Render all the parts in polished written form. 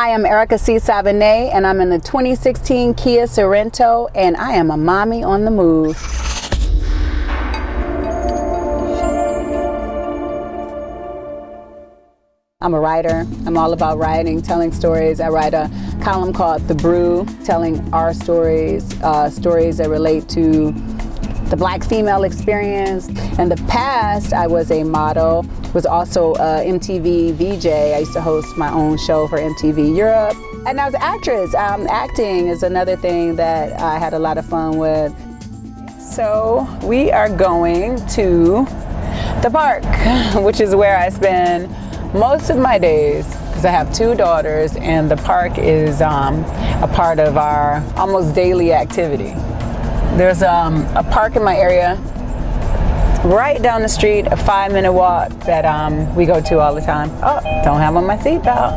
Hi, I'm Erica C. Sabanay, and I'm in the 2016 Kia Sorento, and I am a mommy on the move. I'm a writer. I'm all about writing, telling stories. I write a column called The Brew, telling our stories, stories that relate to the Black female experience. In the past, I was a model, was also a MTV VJ. I used to host my own show for MTV Europe. And I was an actress. Acting is another thing that I had a lot of fun with. So we are going to the park, which is where I spend most of my days, because I have two daughters, and the park is a part of our almost daily activity. There's a park in my area right down the street, a 5-minute walk that we go to all the time. Oh, don't have on my seatbelt.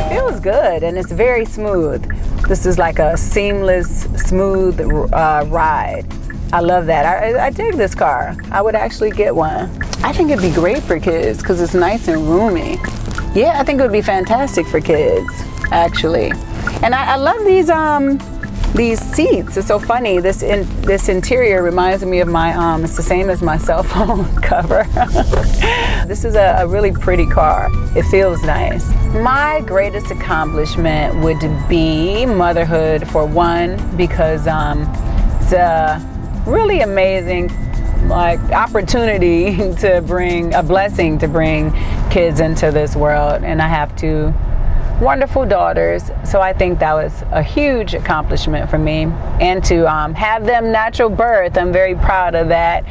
Feels good, and it's very smooth. This is like a seamless, smooth ride. I love that. I dig this car. I would actually get one. I think it'd be great for kids because it's nice and roomy. Yeah, I think it would be fantastic for kids, actually. And I love these seats. It's so funny. This interior reminds me of my, it's the same as my cell phone cover. This is a really pretty car. It feels nice. My greatest accomplishment would be motherhood, for one, because it's a really amazing opportunity to bring, a blessing to bring kids into this world. And I have two wonderful daughters, so I think that was a huge accomplishment for me. And to have them natural birth, I'm very proud of that.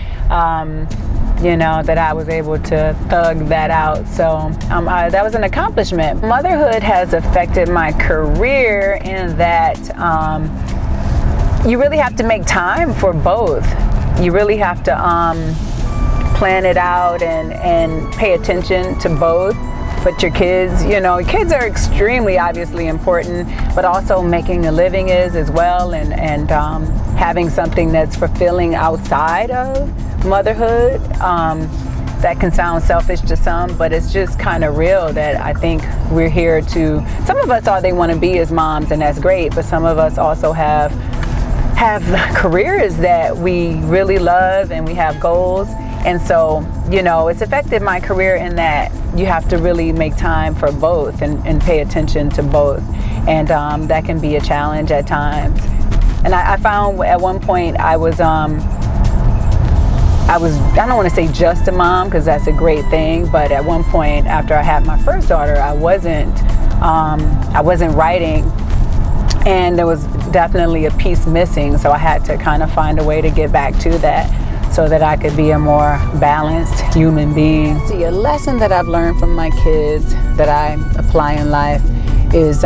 You know, that I was able to thug that out. So that was an accomplishment. Motherhood has affected my career in that you really have to make time for both. You really have to plan it out and pay attention to both. But your kids, you know, kids are extremely obviously important, but also making a living is as well, and having something that's fulfilling outside of motherhood. That can sound selfish to some, but it's just kind of real that I think we're here to, some of us all they want to be as moms, and that's great, but some of us also have careers that we really love, and we have goals. And so, you know, it's affected my career in that you have to really make time for both and pay attention to both. And that can be a challenge at times. And I found at one point I don't want to say just a mom, because that's a great thing, but at one point after I had my first daughter, I wasn't writing, and there was definitely a piece missing, so I had to kind of find a way to get back to that so that I could be a more balanced human being. See, a lesson that I've learned from my kids that I apply in life is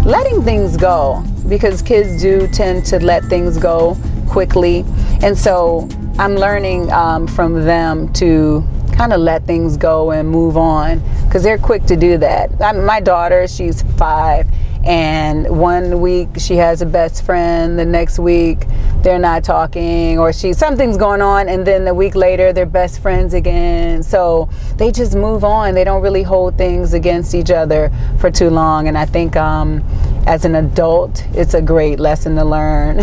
letting things go, because kids do tend to let things go quickly. And so I'm learning from them to kind of let things go and move on, because they're quick to do that. My daughter, she's 5, and one week she has a best friend, the next week they're not talking, or something's going on, and then a week later they're best friends again. So they just move on. They don't really hold things against each other for too long. And I think as an adult, it's a great lesson to learn.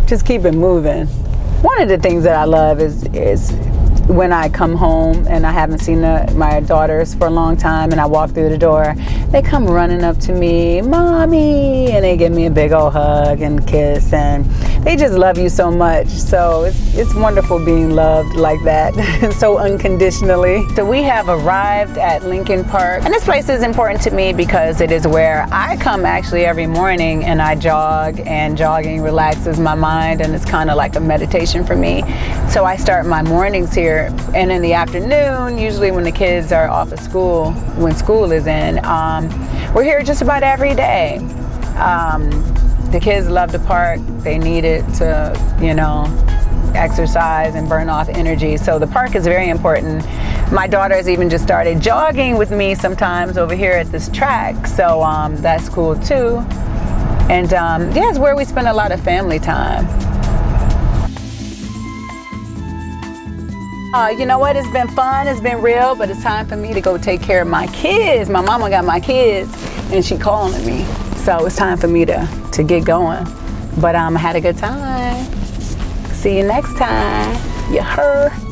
Just keep it moving. One of the things that I love is when I come home and I haven't seen my daughters for a long time, and I walk through the door, they come running up to me, "Mommy," and they give me a big old hug and kiss, and they just love you so much. So it's wonderful being loved like that, so unconditionally. So we have arrived at Lincoln Park, and this place is important to me because it is where I come actually every morning, and I jog, and jogging relaxes my mind, and it's kind of like a meditation for me. So I start my mornings here, and in the afternoon, usually when the kids are off of school, when school is in, we're here just about every day. The kids love the park. They need it to, you know, exercise and burn off energy. So the park is very important. My daughter has even just started jogging with me sometimes over here at this track. So that's cool too. And yeah, it's where we spend a lot of family time. You know what? It's been fun. It's been real, but it's time for me to go take care of my kids. My mama got my kids, and she calling me. So it's time for me to get going. But I had a good time. See you next time. You heard?